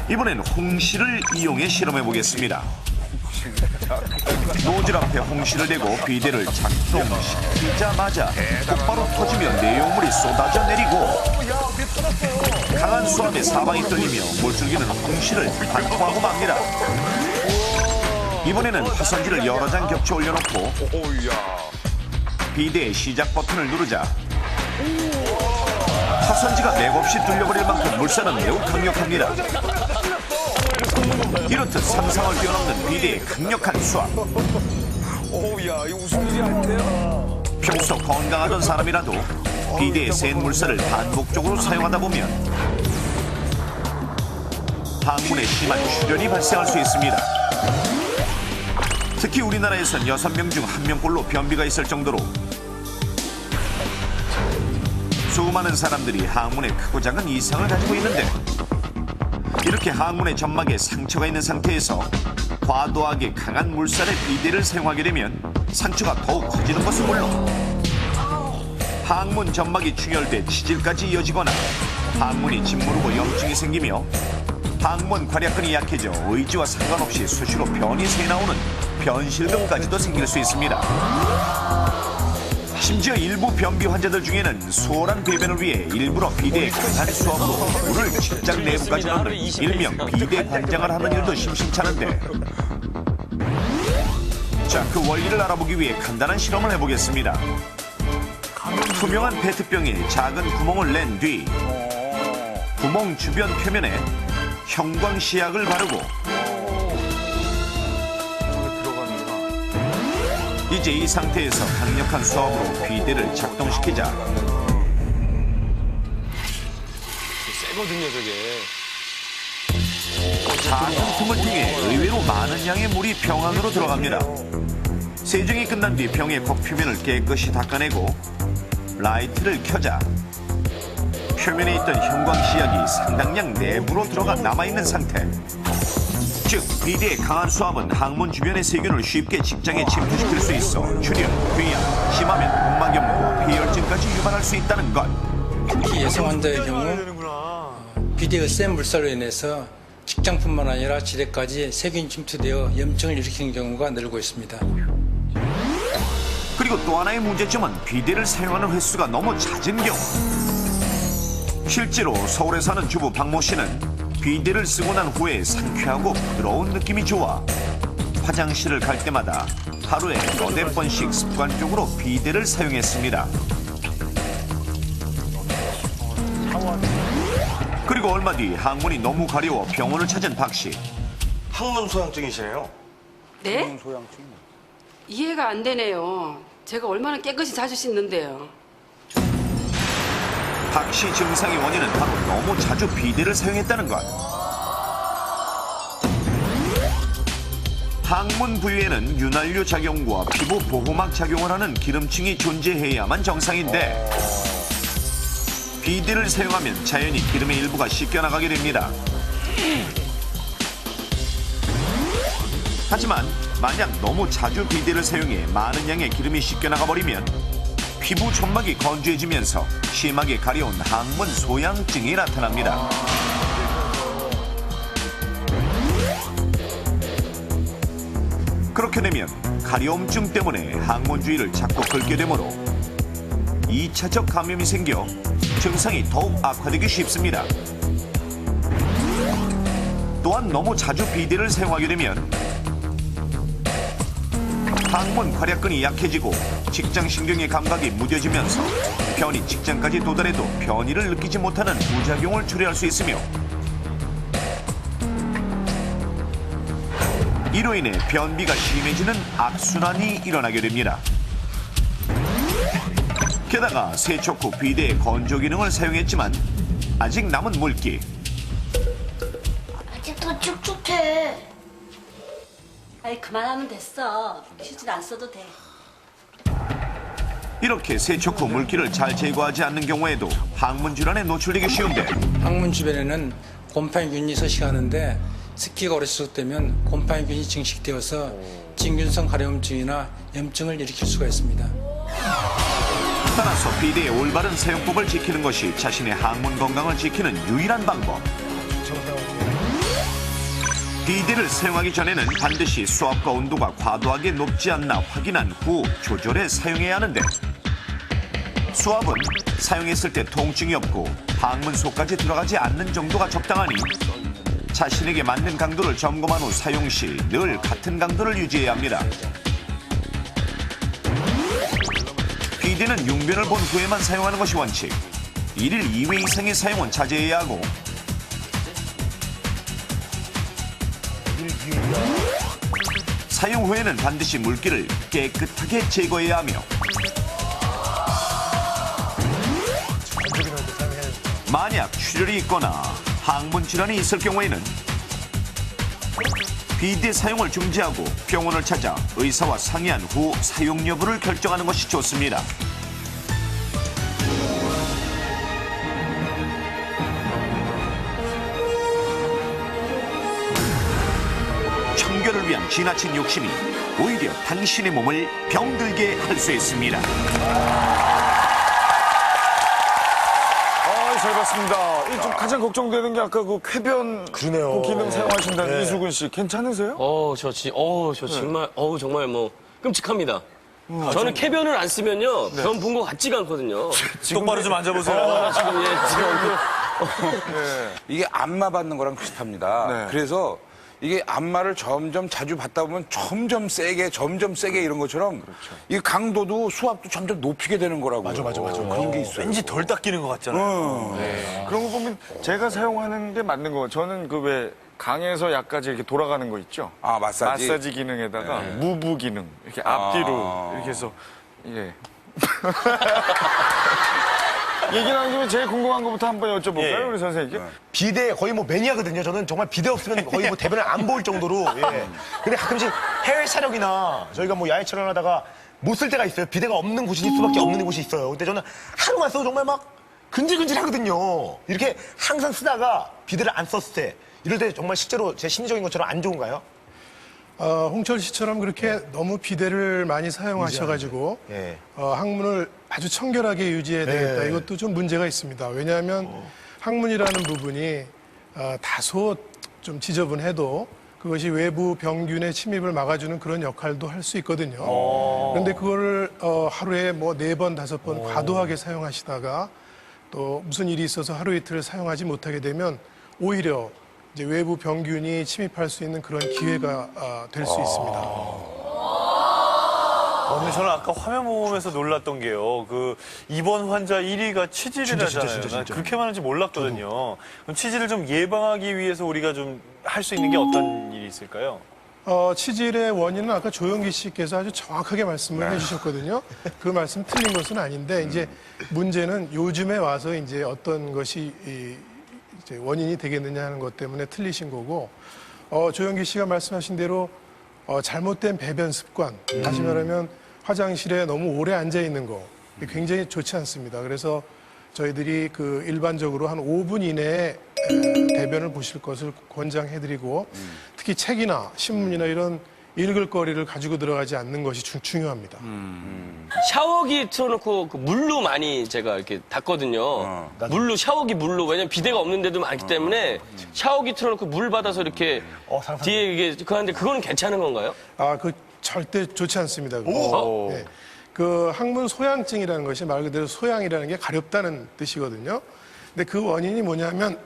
이번엔 홍시를 이용해 실험해 보겠습니다. 노즐 앞에 홍시를 대고 비데를 작동시키자마자 곧바로 터지며 내용물이 쏟아져 내리고 강한 수압에 사방이 뚫리며 물줄기는 홍시를 반포하고 맙니다. 이번에는 파선지를 여러 장 겹쳐 올려놓고 비데의 시작 버튼을 누르자 파선지가 맥없이 뚫려버릴 만큼 물살은 매우 강력합니다. 이렇듯 상상을 뛰어넘는 비데의 강력한 수압. 오야 이거 무슨 일이 아닌데요? 평소 건강하던 사람이라도 비데의 센 물살을 반복적으로 사용하다 보면 항문에 심한 출혈이 발생할 수 있습니다. 특히 우리나라에선 6명 중 1명꼴로 변비가 있을 정도로 수많은 사람들이 항문에 크고 작은 이상을 가지고 있는데 이렇게 항문의 점막에 상처가 있는 상태에서 과도하게 강한 물살의 비데를 사용하게 되면 상처가 더욱 커지는 것은 물론 항문 점막이 충혈돼 치질까지 이어지거나 항문이 짓무르고 염증이 생기며 항문 괄약근이 약해져 의지와 상관없이 수시로 변이 새나오는 변실금까지도 생길 수 있습니다. 심지어 일부 변비 환자들 중에는 수월한 배변을 위해 일부러 비데의 강한 수압으로 물을 직장 내부까지 넣는 일명 비데 관장을 하는 일도 심심찮은데 자, 그 원리를 알아보기 위해 간단한 실험을 해보겠습니다. 투명한 페트병에 작은 구멍을 낸 뒤 구멍 주변 표면에 형광시약을 바르고 이제 이 상태에서 강력한 수압으로 비데를 작동시키자 세거든요 저게. 작은 틈을 통해 의외로 많은 양의 물이 병 안으로 들어갑니다. 세정이 끝난 뒤 병의 겉 표면을 깨끗이 닦아내고 라이트를 켜자 표면에 있던 형광시약이 상당량 내부로 들어가 남아있는 상태. 즉 비데의 강한 수압은 항문 주변의 세균을 쉽게 직장에 침투시킬 수 있어 출혈, 궤양, 심하면 복막염과 폐혈증까지 유발할 수 있다는 것. 특히 여성 환자의 경우 비데의 센 물살로 인해서 직장뿐만 아니라 지대까지 세균이 침투되어 염증을 일으키는 경우가 늘고 있습니다. 그리고 또 하나의 문제점은 비데를 사용하는 횟수가 너무 잦은 경우. 실제로 서울에 사는 주부 박모 씨는 비데를 쓰고 난 후에 상쾌하고 부드러운 느낌이 좋아 화장실을 갈 때마다 하루에 8번씩 습관적으로 비데를 사용했습니다. 그리고 얼마 뒤 항문이 너무 가려워 병원을 찾은 박 씨. 항문 소양증이시네요. 네? 이해가 안 되네요. 제가 얼마나 깨끗이 자주 씻는데요. 박 씨 증상의 원인은 바로 너무 자주 비데를 사용했다는 것. 항문 부위에는 윤활유 작용과 피부 보호막 작용을 하는 기름층이 존재해야만 정상인데 비데를 사용하면 자연히 기름의 일부가 씻겨나가게 됩니다. 하지만 만약 너무 자주 비데를 사용해 많은 양의 기름이 씻겨나가 버리면 피부 점막이 건조해지면서 심하게 가려운 항문 소양증이 나타납니다. 그렇게 되면 가려움증 때문에 항문 주위를 자꾸 긁게 되므로 2차적 감염이 생겨 증상이 더욱 악화되기 쉽습니다. 또한 너무 자주 비데를 사용하게 되면 항문 괄약근이 약해지고 직장신경의 감각이 무뎌지면서 변이 직장까지 도달해도 변이를 느끼지 못하는 부작용을 초래할 수 있으며 이로 인해 변비가 심해지는 악순환이 일어나게 됩니다. 게다가 세척 후 비데의 건조 기능을 사용했지만 아직 남은 물기. 아직도 축축해. 아이 그만하면 됐어. 휴지를 안 써도 돼. 이렇게 세척 후 물기를 잘 제거하지 않는 경우에도 항문 질환에 노출되기 쉬운데 항문 주변에는 곰팡이균이 서식하는데 습기가 오래 지속되면 곰팡이균이 증식되어서 진균성 가려움증이나 염증을 일으킬 수가 있습니다. 따라서 비데의 올바른 사용법을 지키는 것이 자신의 항문 건강을 지키는 유일한 방법. 비데를 사용하기 전에는 반드시 수압과 온도가 과도하게 높지 않나 확인한 후 조절해 사용해야 하는데 수압은 사용했을 때 통증이 없고 항문 속까지 들어가지 않는 정도가 적당하니 자신에게 맞는 강도를 점검한 후 사용 시 늘 같은 강도를 유지해야 합니다. 비데는 융변을 본 후에만 사용하는 것이 원칙. 1일 2회 이상의 사용은 자제해야 하고 사용 후에는 반드시 물기를 깨끗하게 제거해야 하며 만약 출혈이 있거나 항문 질환이 있을 경우에는 비데 사용을 중지하고 병원을 찾아 의사와 상의한 후 사용 여부를 결정하는 것이 좋습니다. 청결을 위한 지나친 욕심이 오히려 당신의 몸을 병들게 할 수 있습니다. 잘 봤습니다. 좀 가장 걱정되는 게 아까 그 쾌변 그 기능 사용하신다는 이수근 씨 괜찮으세요? 저 정말, 정말 뭐, 끔찍합니다. 저는 쾌변을 안 쓰면요, 병 본 것 같지가 않거든요. 똑바로 좀 앉아보세요. 지금, 이게 안마 받는 거랑 비슷합니다. 네. 그래서 이게 안마를 점점 자주 받다 보면 점점 세게 이런 것처럼 이 강도도 수압도 점점 높이게 되는 거라고요. 맞아. 그런 게 있어요. 왠지 덜 닦이는 것 같잖아요. 그런 거 보면 제가 사용하는 게 맞는 거. 저는 그 왜 강에서 약까지 이렇게 돌아가는 거 있죠? 아, 마사지? 기능에다가 무브 기능. 이렇게 앞뒤로 이렇게 해서 예. 얘기 나온 김에 제일 궁금한 것부터 한번 여쭤볼까요, 우리 선생님께? 비대 거의 뭐 매니아거든요. 저는 정말 비대 없으면 거의 뭐 대변을 안 볼 정도로. 예. 근데 가끔씩 해외 촬영이나 저희가 뭐 야외 촬영하다가 못 쓸 때가 있어요. 비대가 없는 곳이 수밖에 없는 곳이 있어요. 근데 저는 하루만 써도 정말 막 근질근질 하거든요. 이렇게 항상 쓰다가 비대를 안 썼을 때 이럴 때 정말 실제로 제 심리적인 것처럼 안 좋은가요? 홍철 씨처럼 그렇게 너무 비데를 많이 사용하셔가지고 예. 항문을 아주 청결하게 유지해야 되겠다. 이것도 좀 문제가 있습니다. 왜냐하면 항문이라는 부분이 다소 좀 지저분해도 그것이 외부 병균의 침입을 막아주는 그런 역할도 할 수 있거든요. 그런데 그거를 하루에 뭐 4번, 5번 과도하게 사용하시다가 또 무슨 일이 있어서 하루 이틀 사용하지 못하게 되면 오히려 이제 외부 병균이 침입할 수 있는 그런 기회가 될 수 있습니다. 근데 저는 아까 화면 보면서 놀랐던 게요. 그 입원 환자 1위가 치질이라잖아요. 진짜. 그렇게 많은지 몰랐거든요. 그럼 치질을 좀 예방하기 위해서 우리가 좀 할 수 있는 게 어떤 일이 있을까요? 치질의 원인은 아까 조영기 씨께서 아주 정확하게 말씀을 해주셨거든요. 그 말씀 틀린 것은 아닌데 이제 문제는 요즘에 와서 이제 어떤 것이 이제 원인이 되겠느냐 하는 것 때문에 틀리신 거고 조영기 씨가 말씀하신 대로 잘못된 배변 습관, 다시 말하면 화장실에 너무 오래 앉아 있는 거 굉장히 좋지 않습니다. 그래서 저희들이 그 일반적으로 한 5분 이내에 대변을 보실 것을 권장해드리고 특히 책이나 신문이나 이런 읽을 거리를 가지고 들어가지 않는 것이 중요합니다. 샤워기 틀어놓고 그 물로 많이 제가 이렇게 닦거든요. 물로, 샤워기 물로. 왜냐면 비데가 없는 데도 많기 때문에 샤워기 틀어놓고 물 받아서 이렇게 뒤에 이게 그런데 그거는 괜찮은 건가요? 그 절대 좋지 않습니다. 그거. 네. 그 항문 소양증이라는 것이 말 그대로 소양이라는 게 가렵다는 뜻이거든요. 근데 그 원인이 뭐냐면